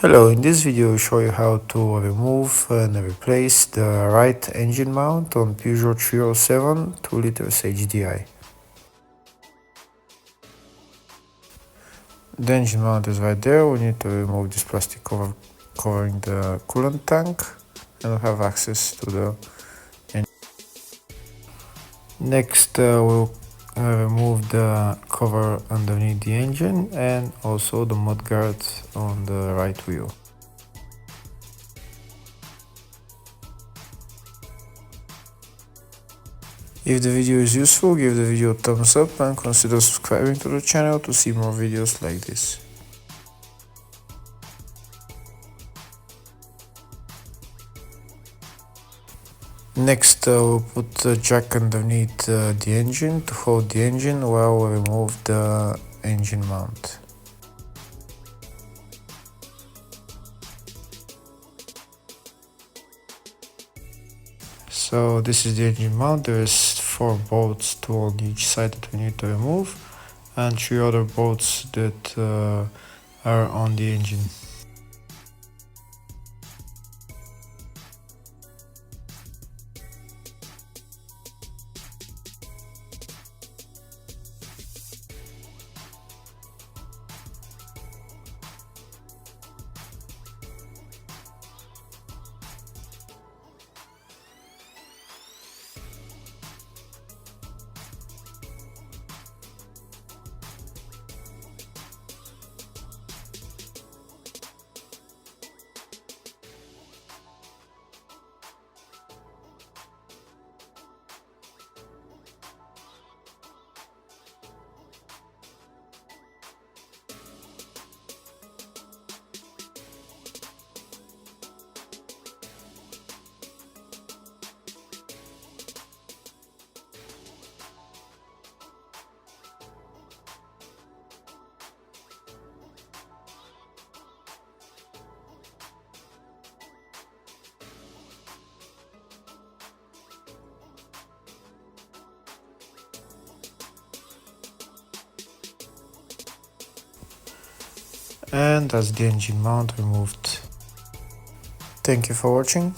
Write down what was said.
Hello, in this video I'll show you how to remove and replace the right engine mount on Peugeot 307 2 liters HDI. The engine mount is right there. We need to remove this plastic cover covering the coolant tank and have access to the engine. Next we'll remove the cover underneath the engine and also the mudguard on the right wheel. If the video is useful, give the video a thumbs up and consider subscribing to the channel to see more videos like this. Next we'll put the jack underneath the engine to hold the engine while we remove the engine mount. So this is the engine mount. There is 4 bolts, 2 on each side that we need to remove, and 3 other bolts that are on the engine. And that's the engine mount removed. Thank you for watching.